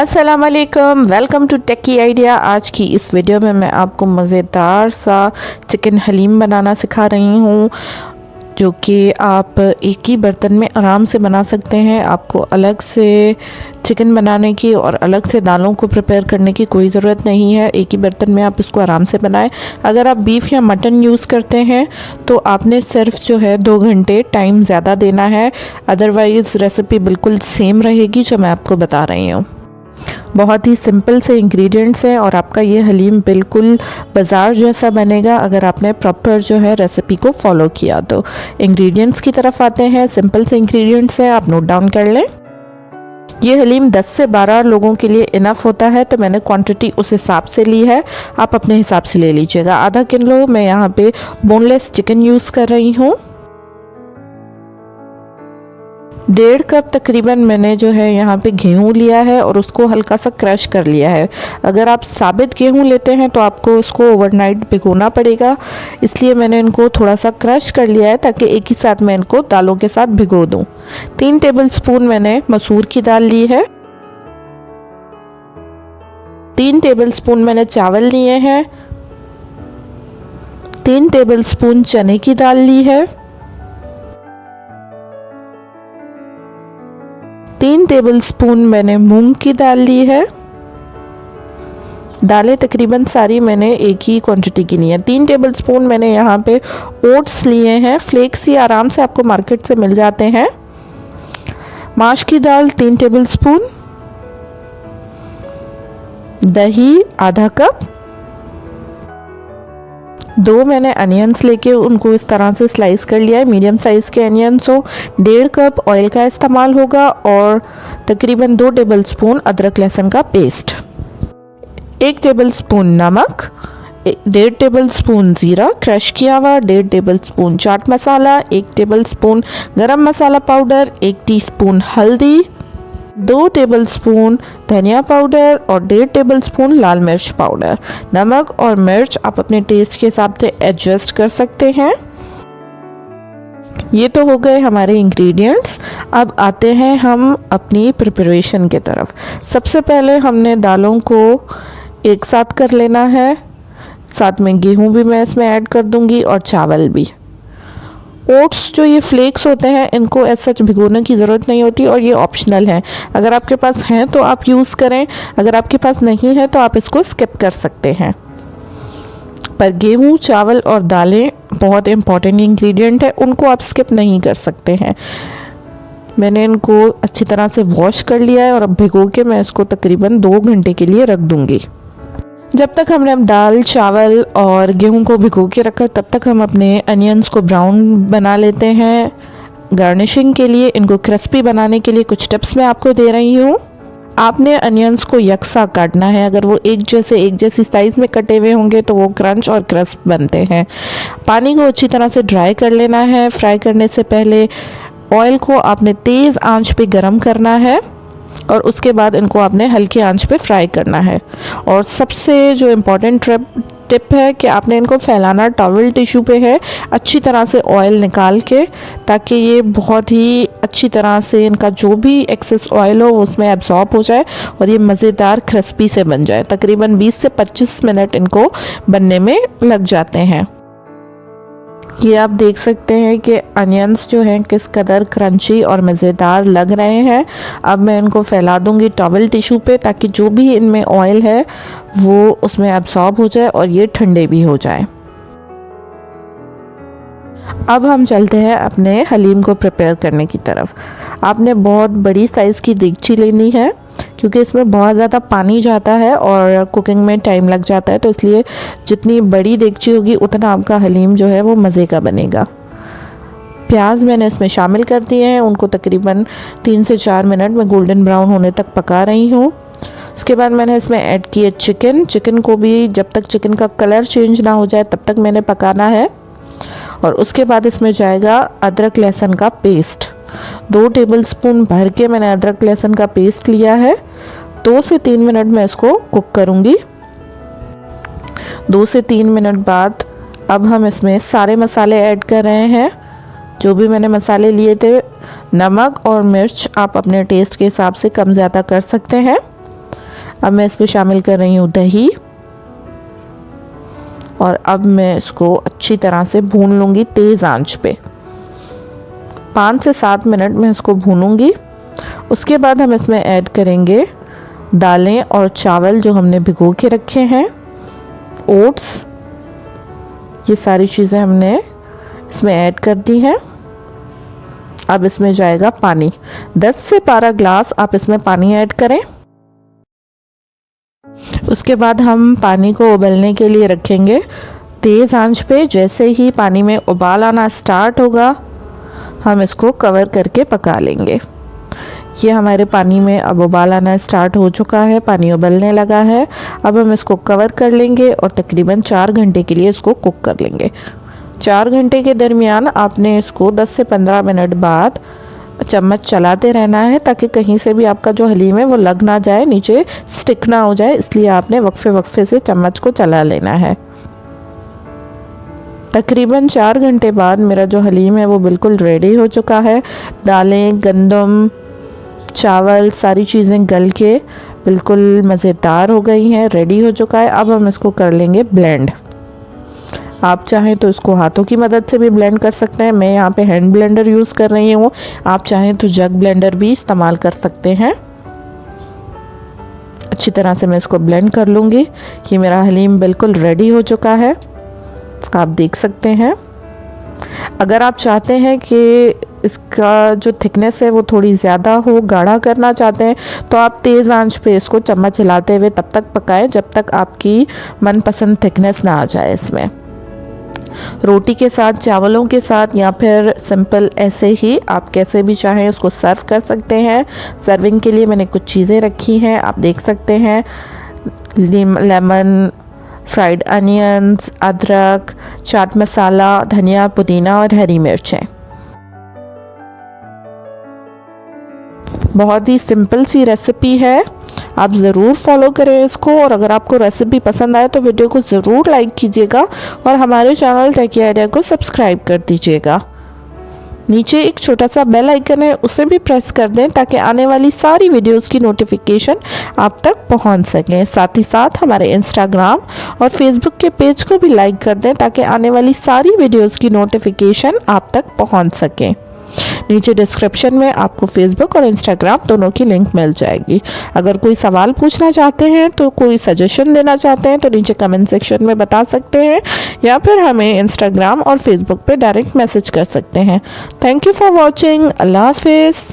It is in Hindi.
अस्सलाम वालेकुम, वेलकम टू टेकी आइडिया। आज की इस वीडियो में मैं आपको मज़ेदार सा चिकन हलीम बनाना सिखा रही हूँ, जो कि आप एक ही बर्तन में आराम से बना सकते हैं। आपको अलग से चिकन बनाने की और अलग से दालों को प्रिपेयर करने की कोई ज़रूरत नहीं है। एक ही बर्तन में आप इसको आराम से बनाएं। अगर आप बीफ या मटन यूज़ करते हैं तो आपने सिर्फ जो है 2 घंटे टाइम ज़्यादा देना है, अदरवाइज़ रेसिपी बिल्कुल सेम रहेगी जो मैं आपको बता रही हूँ। बहुत ही सिंपल से इंग्रेडिएंट्स हैं और आपका ये हलीम बिल्कुल बाज़ार जैसा बनेगा अगर आपने प्रॉपर जो है रेसिपी को फॉलो किया तो। इंग्रेडिएंट्स की तरफ आते हैं। सिंपल से इंग्रेडिएंट्स हैं, आप नोट डाउन कर लें। ये हलीम 10 से 12 लोगों के लिए इनफ होता है, तो मैंने क्वांटिटी उस हिसाब से ली है, आप अपने हिसाब से ले लीजिएगा। आधा किलो मैं यहाँ पे बोनलेस चिकन यूज़ कर रही हूँ। 1.5 कप तकरीबन मैंने जो है यहाँ पे गेहूँ लिया है और उसको हल्का सा क्रश कर लिया है। अगर आप साबित गेहूँ लेते हैं तो आपको उसको ओवरनाइट भिगोना पड़ेगा, इसलिए मैंने इनको थोड़ा सा क्रश कर लिया है ताकि एक ही साथ मैं इनको दालों के साथ भिगो दूँ। 3 टेबलस्पून मैंने मसूर की दाल ली है। 3 टेबलस्पून मैंने चावल लिए हैं। 3 टेबलस्पून चने की दाल ली है। 3 टेबलस्पून मैंने मूंग की दाल ली है। दालें तकरीबन सारी मैंने एक ही क्वांटिटी की ली है। 3 टेबलस्पून मैंने यहाँ पे ओट्स लिए हैं, फ्लेक्स ही आराम से आपको मार्केट से मिल जाते हैं। माश की दाल 3 टेबलस्पून, दही आधा कप, 2 मैंने अनियंस लेके उनको इस तरह से स्लाइस कर लिया है, मीडियम साइज़ के अनियंस हो। 1.5 कप ऑयल का इस्तेमाल होगा और तकरीबन 2 टेबलस्पून अदरक लहसुन का पेस्ट, 1 टेबलस्पून नमक, 1.5 टेबलस्पून ज़ीरा क्रश किया हुआ, 1.5 टेबलस्पून चाट मसाला, 1 टेबलस्पून गरम मसाला पाउडर, 1 टीस्पून हल्दी, 2 टेबलस्पून धनिया पाउडर और 1.5 टेबलस्पून लाल मिर्च पाउडर। नमक और मिर्च आप अपने टेस्ट के हिसाब से एडजस्ट कर सकते हैं। ये तो हो गए हमारे इंग्रेडिएंट्स। अब आते हैं हम अपनी प्रिपरेशन की तरफ। सबसे पहले हमने दालों को एक साथ कर लेना है, साथ में गेहूं भी मैं इसमें ऐड कर दूंगी और चावल भी। ओट्स जो ये फ्लेक्स होते हैं इनको ऐसा सच भिगोने की ज़रूरत नहीं होती और ये ऑप्शनल है। अगर आपके पास हैं तो आप यूज़ करें, अगर आपके पास नहीं है तो आप इसको स्किप कर सकते हैं। पर गेहूँ, चावल और दालें बहुत इम्पॉर्टेंट इंग्रेडिएंट है, उनको आप स्किप नहीं कर सकते हैं। मैंने इनको अच्छी तरह से वॉश कर लिया है और अब भिगो के मैं इसको तकरीबन 2 घंटे के लिए रख दूँगी। जब तक हमने दाल, चावल और गेहूं को भिगो के रखा, तब तक हम अपने अनियंस को ब्राउन बना लेते हैं। गार्निशिंग के लिए, इनको क्रिस्पी बनाने के लिए कुछ टिप्स मैं आपको दे रही हूँ। आपने अनियंस को यकसा काटना है। अगर वो एक जैसी साइज़ में कटे हुए होंगे तो वो क्रंच और क्रिस्प बनते हैं। पानी को अच्छी तरह से ड्राई कर लेना है। फ्राई करने से पहले ऑयल को आपने तेज़ आंच पे गरम करना है और उसके बाद इनको आपने हल्के आंच पे फ्राई करना है। और सबसे जो इम्पोर्टेंट टिप है कि आपने इनको फैलाना टॉवल टिश्यू पे है, अच्छी तरह से ऑयल निकाल के, ताकि ये बहुत ही अच्छी तरह से इनका जो भी एक्सेस ऑयल हो उसमें एब्जॉर्ब हो जाए और ये मज़ेदार क्रिस्पी से बन जाए। तकरीबन 20 से 25 मिनट इनको बनने में लग जाते हैं। ये आप देख सकते हैं कि अनियंस जो हैं किस कदर क्रंची और मज़ेदार लग रहे हैं। अब मैं इनको फैला दूंगी टॉवल टिश्यू पे ताकि जो भी इनमें ऑयल है वो उसमें एब्जॉर्ब हो जाए और ये ठंडे भी हो जाए। अब हम चलते हैं अपने हलीम को प्रिपेयर करने की तरफ। आपने बहुत बड़ी साइज़ की देगची लेनी है क्योंकि इसमें बहुत ज़्यादा पानी जाता है और कुकिंग में टाइम लग जाता है, तो इसलिए जितनी बड़ी देगची होगी उतना आपका हलीम जो है वो मज़े का बनेगा। प्याज मैंने इसमें शामिल कर दिए हैं, उनको तकरीबन 3 से 4 मिनट में गोल्डन ब्राउन होने तक पका रही हूँ। उसके बाद मैंने इसमें ऐड किए चिकन को भी जब तक चिकन का कलर चेंज ना हो जाए तब तक मैंने पकाना है। और उसके बाद इसमें जाएगा अदरक लहसुन का पेस्ट। 2 टेबलस्पून भर के मैंने अदरक लहसुन का पेस्ट लिया है। 2 से 3 मिनट में इसको कुक करूँगी। 2 से 3 मिनट बाद अब हम इसमें सारे मसाले ऐड कर रहे हैं, जो भी मैंने मसाले लिए थे। नमक और मिर्च आप अपने टेस्ट के हिसाब से कम ज़्यादा कर सकते हैं। अब मैं इसमें शामिल कर रही हूँ दही, और अब मैं इसको अच्छी तरह से भून लूँगी तेज़ आंच पे। 5 से 7 मिनट में इसको भूनूंगी। उसके बाद हम इसमें ऐड करेंगे दालें और चावल जो हमने भिगो के रखे हैं, ओट्स, ये सारी चीज़ें हमने इसमें ऐड कर दी हैं। अब इसमें जाएगा पानी, 10 से 12 ग्लास आप इसमें पानी ऐड करें। उसके बाद हम पानी को उबलने के लिए रखेंगे तेज़ आंच पे। जैसे ही पानी में उबाल आना स्टार्ट होगा हम इसको कवर करके पका लेंगे। ये हमारे पानी में अब उबाल आना स्टार्ट हो चुका है, पानी उबलने लगा है। अब हम इसको कवर कर लेंगे और तकरीबन 4 घंटे के लिए इसको कुक कर लेंगे। 4 घंटे के दरमियान आपने इसको 10 से 15 मिनट बाद चम्मच चलाते रहना है, ताकि कहीं से भी आपका जो हलीम है वो लग ना जाए, नीचे स्टिक ना हो जाए। इसलिए आपने वक्फे वक्फे से चम्मच को चला लेना है। तकरीबन 4 घंटे बाद मेरा जो हलीम है वो बिल्कुल रेडी हो चुका है। दालें, गंदम, चावल, सारी चीज़ें गल के बिल्कुल मज़ेदार हो गई हैं, रेडी हो चुका है। अब हम इसको कर लेंगे ब्लेंड। आप चाहें तो इसको हाथों की मदद से भी ब्लेंड कर सकते हैं। मैं यहाँ पे हैंड ब्लेंडर यूज़ कर रही हूँ, आप चाहें तो जग ब्लेंडर भी इस्तेमाल कर सकते हैं। अच्छी तरह से मैं इसको ब्लेंड कर लूँगी कि मेरा हलीम बिल्कुल रेडी हो चुका है, आप देख सकते हैं। अगर आप चाहते हैं कि इसका जो थिकनेस है वो थोड़ी ज़्यादा हो, गाढ़ा करना चाहते हैं, तो आप तेज़ आंच पे इसको चम्मच हिलाते हुए तब तक पकाएं जब तक आपकी मनपसंद थिकनेस ना आ जाए इसमें। रोटी के साथ, चावलों के साथ, या फिर सिंपल ऐसे ही आप कैसे भी चाहें उसको सर्व कर सकते हैं। सर्विंग के लिए मैंने कुछ चीज़ें रखी हैं, आप देख सकते हैं। लेमन, फ्राइड अनियंस, अदरक, चाट मसाला, धनिया, पुदीना और हरी मिर्चें। बहुत ही सिंपल सी रेसिपी है, आप ज़रूर फॉलो करें इसको। और अगर आपको रेसिपी पसंद आए तो वीडियो को ज़रूर लाइक कीजिएगा और हमारे चैनल टेकी आइडिया को सब्सक्राइब कर दीजिएगा। नीचे एक छोटा सा बेल आइकन है, उसे भी प्रेस कर दें ताकि आने वाली सारी वीडियोस की नोटिफिकेशन आप तक पहुंच सकें। साथ ही साथ हमारे इंस्टाग्राम और फेसबुक के पेज को भी लाइक कर दें ताकि आने वाली सारी वीडियोस की नोटिफिकेशन आप तक पहुंच सकें। नीचे डिस्क्रिप्शन में आपको फेसबुक और इंस्टाग्राम दोनों की लिंक मिल जाएगी। अगर कोई सवाल पूछना चाहते हैं, तो कोई सजेशन देना चाहते हैं, तो नीचे कमेंट सेक्शन में बता सकते हैं, या फिर हमें इंस्टाग्राम और फेसबुक पे डायरेक्ट मैसेज कर सकते हैं। Thank you for watching. अल्लाह हाफिज़।